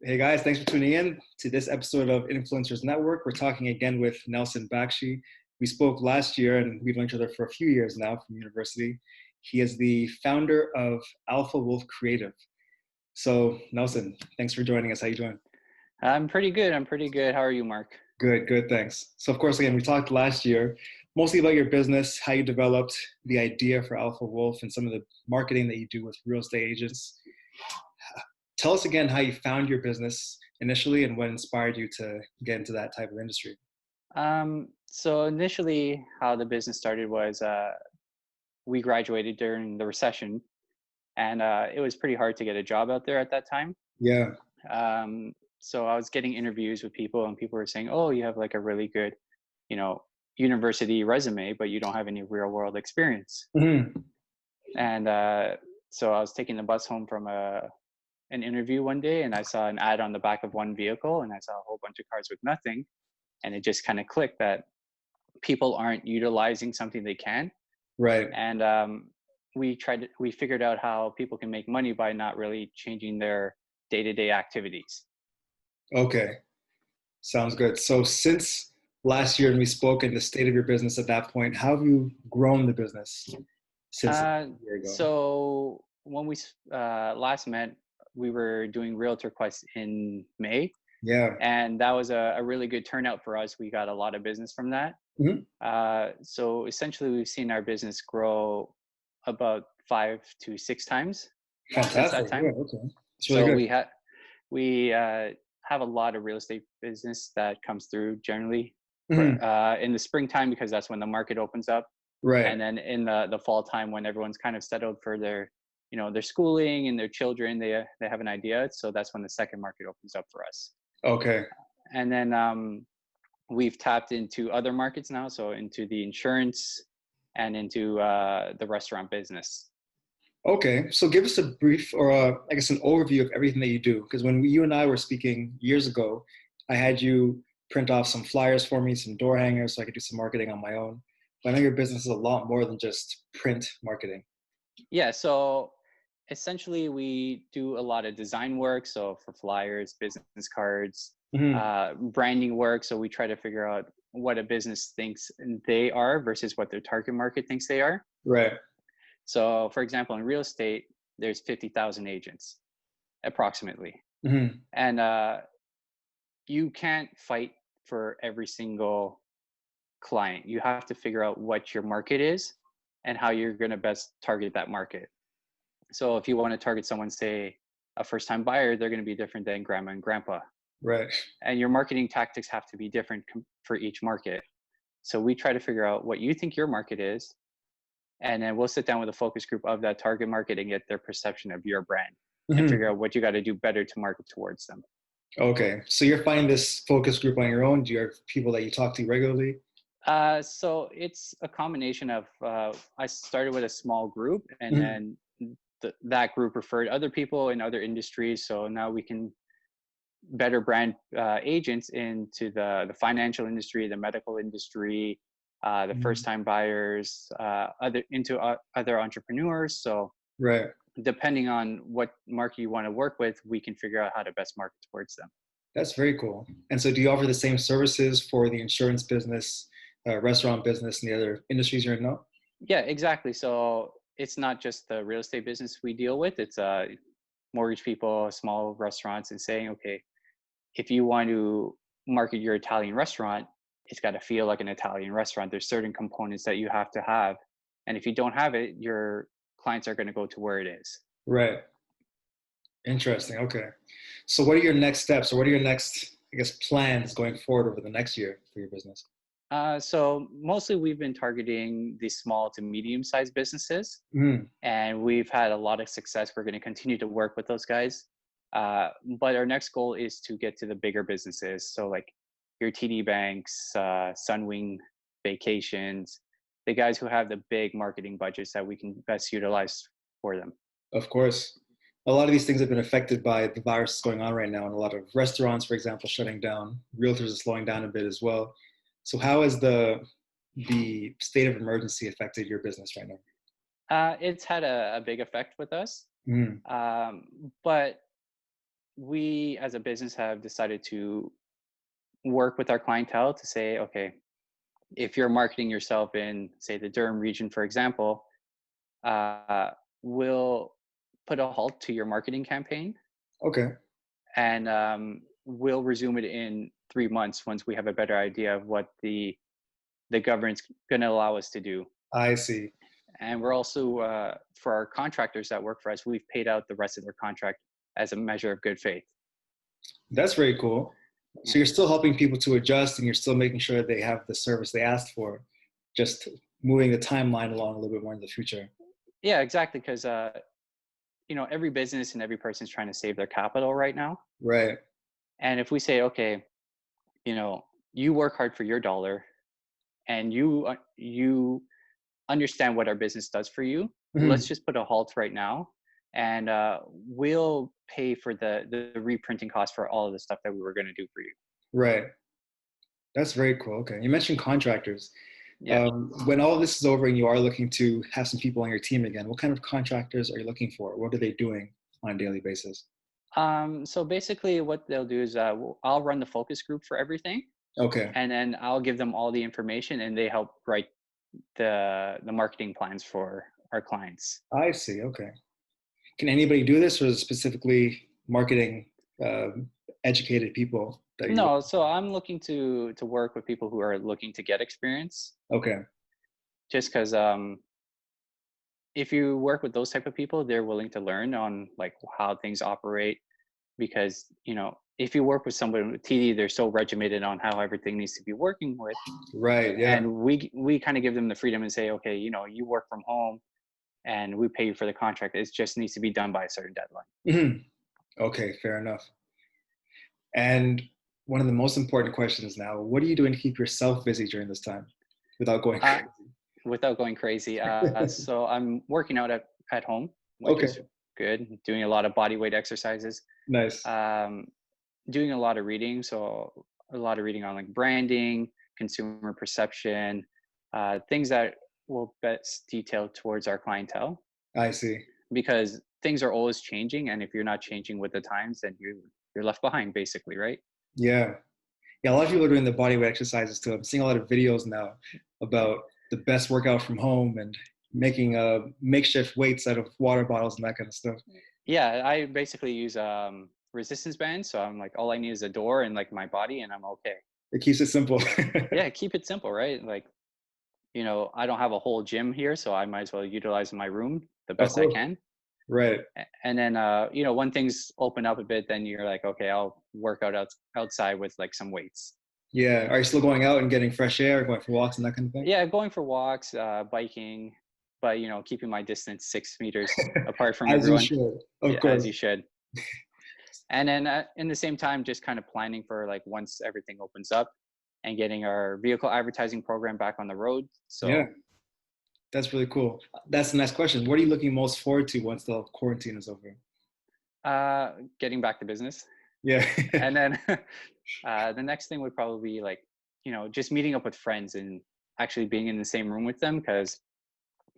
Hey guys, thanks for tuning in to this episode of Influencers Network. We're talking again with Nelson Bakshi. We spoke last year and we've known each other for a few years now from university. He is the founder of Alpha Wolf Creative. So Nelson, thanks for joining us. How you doing? I'm pretty good. How are you, Mark? Good, thanks. So of course, again, we talked last year mostly about your business, how you developed the idea for Alpha Wolf and some of the marketing that you do with real estate agents. Tell us again how you found your business initially and what inspired you to get into that type of industry. So initially, how the business started was we graduated during the recession, and it was pretty hard to get a job out there at that time. Yeah, So I was getting interviews with people, and people were saying, "Oh, you have like a really good, you know, university resume, but you don't have any real world experience." hmm, And so I was taking the bus home from an interview one day, and I saw an ad on the back of one vehicle, and I saw a whole bunch of cars with nothing, and it just kind of clicked that people aren't utilizing something they can. right. And we figured out how people can make money by not really changing their day-to-day activities. Okay, sounds good. So since last year and we spoke in the state of your business at that point, how have you grown the business since a year ago? So when we last met, we were doing realtor quests in May, Yeah. and that was a really good turnout for us. We got a lot of business from that. Hmm. So essentially, we've seen our business grow about 5 to 6 times since that Fantastic. Yeah, time. okay. It's really So good. we have a lot of real estate business that comes through generally Hmm. in the springtime, because that's when the market opens up, Right. and then in the fall time when everyone's kind of settled for their schooling and their children, they have an idea. So that's when the second market opens up for us. Okay. And then we've tapped into other markets now, so into the insurance and into the restaurant business. Okay. So give us a brief or I guess an overview of everything that you do. Because when you and I were speaking years ago, I had you print off some flyers for me, some door hangers, so I could do some marketing on my own. But I know your business is a lot more than just print marketing. Yeah, so essentially we do a lot of design work, so for flyers, business cards, Hmm. branding work. So we try to figure out what a business thinks they are versus what their target market thinks they are. Right. So for example, in real estate, there's 50,000 agents approximately. Hmm. And you can't fight for every single client. You have to figure out what your market is and how you're going to best target that market. So if you want to target someone, say a first time buyer, they're going to be different than grandma and grandpa. Right. And your marketing tactics have to be different for each market. So we try to figure out what you think your market is, and then we'll sit down with a focus group of that target market and get their perception of your brand and figure Hmm. out what you got to do better to market towards them. Okay. So you're finding this focus group on your own? Do you have people that you talk to regularly? So it's a combination of I started with a small group, and Hmm. then that group referred other people in other industries. So now we can better brand agents into the financial industry, the medical industry, the first time buyers, other entrepreneurs. So Right. depending on what market you want to work with, we can figure out how to best market towards them. That's very cool. And so do you offer the same services for the insurance business, restaurant business, and the other industries you're in now? Yeah, exactly. So it's not just the real estate business we deal with. It's mortgage people, small restaurants, and saying, okay, if you want to market your Italian restaurant, it's got to feel like an Italian restaurant. There's certain components that you have to have. And if you don't have it, your clients are going to go to where it is. Right. Interesting. Okay. So what are your next steps or what are your next, I guess, plans going forward over the next year for your business? So mostly we've been targeting these small to medium sized businesses, Mm, and we've had a lot of success. We're going to continue to work with those guys. But our next goal is to get to the bigger businesses. So like your TD Banks, Sunwing Vacations, the guys who have the big marketing budgets that we can best utilize for them. of course. A lot of these things have been affected by the virus going on right now, and a lot of restaurants, for example, shutting down. Realtors are slowing down a bit as well. So how has the state of emergency affected your business right now? It's had a big effect with us. Mm, But we as a business have decided to work with our clientele to say, okay, if you're marketing yourself in, say, the Durham region, for example, uh, we'll put a halt to your marketing campaign, Okay. and we'll resume it in 3 months once we have a better idea of what the government's going to allow us to do. I see. And we're also, for our contractors that work for us, we've paid out the rest of their contract as a measure of good faith. That's very cool. Yeah, So you're still helping people to adjust and you're still making sure they have the service they asked for, just moving the timeline along a little bit more in the future. yeah, exactly. Because every business and every person's trying to save their capital right now. Right. And if we say, okay, you work hard for your dollar, and you understand what our business does for you, let's Mhm. just put a halt right now, and we'll pay for the reprinting cost for all of the stuff that we were going to do for you. Right. That's very cool. Okay. You mentioned contractors. Yeah. When all of this is over and you are looking to have some people on your team again, what kind of contractors are you looking for? What are they doing on a daily basis? So basically, what they'll do is I'll run the focus group for everything, Okay. and then I'll give them all the information, and they help write the marketing plans for our clients. I see. Okay. Can anybody do this, or is it specifically marketing educated people that you're No, looking so I'm looking to work with people who are looking to get experience, for? Okay. just because if you work with those type of people, they're willing to learn on like how things operate. Because if you work with somebody with TD, they're so regimented on how everything needs to be working with, Right. Yeah. and we kind of give them the freedom and say, okay, you work from home, and we pay you for the contract. It just needs to be done by a certain deadline. Mhm. Okay. Fair enough. And one of the most important questions now, what are you doing to keep yourself busy during this time without going Uh, crazy? Without going crazy, so I'm working out at home, which Okay. is good. Doing a lot of body weight exercises. Nice. Um, Doing a lot of reading, so a lot of reading on like branding, consumer perception, things that will best detail towards our clientele, I see. because things are always changing, and if you're not changing with the times, then you're left behind, basically, right? Yeah. Yeah. A lot of people are doing the body weight exercises too. I'm seeing a lot of videos now about the best workout from home and making makeshift weights out of water bottles and that kind of stuff. Yeah, I basically use resistance bands, so I'm like, all I need is a door and like my body, and I'm okay. It keeps it simple. Yeah, keep it simple, right? Like, I don't have a whole gym here, so I might as well utilize my room the Of best I course. can. Right. And then when things open up a bit, then you're like, okay, I'll work outside with like some weights. Yeah. Are you still going out and getting fresh air, going for walks and that kind of thing? Yeah, going for walks, biking, but keeping my distance 6 meters apart from As you everyone. should. Of Yeah, as course. you should. And then in the same time, just kind of planning for like once everything opens up, and getting our vehicle advertising program back on the road. Yeah. So That's really cool. That's the next question. What are you looking most forward to once the quarantine is over? getting back to business. Yeah. And then the next thing would probably be like, just meeting up with friends and actually being in the same room with them, because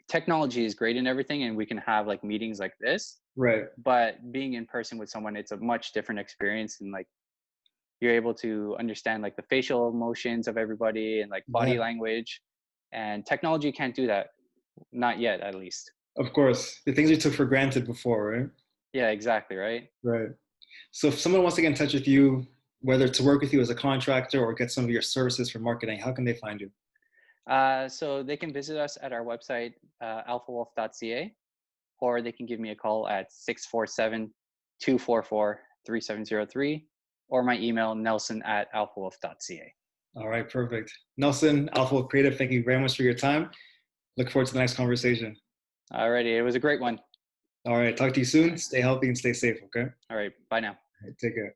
technology is great and everything, and we can have like meetings like this, Right. but being in person with someone, it's a much different experience, and like you're able to understand like the facial emotions of everybody and like Yeah. body language, and technology can't do that, not yet at least. Of course. The things we took for granted before, right? Yeah, exactly, right. Right. So if someone wants to get in touch with you, whether to work with you as a contractor or get some of your services for marketing, how can they find you? So they can visit us at our website, alphawolf.ca, or they can give me a call at 647-244-3703, or my email, nelson@alphawolf.ca. All right, perfect. Nelson, Alpha Creative, thank you very much for your time. Look forward to the next conversation. Alrighty, it was a great one. All right, talk to you soon. Stay healthy and stay safe, okay? All right, bye now. All right, take care.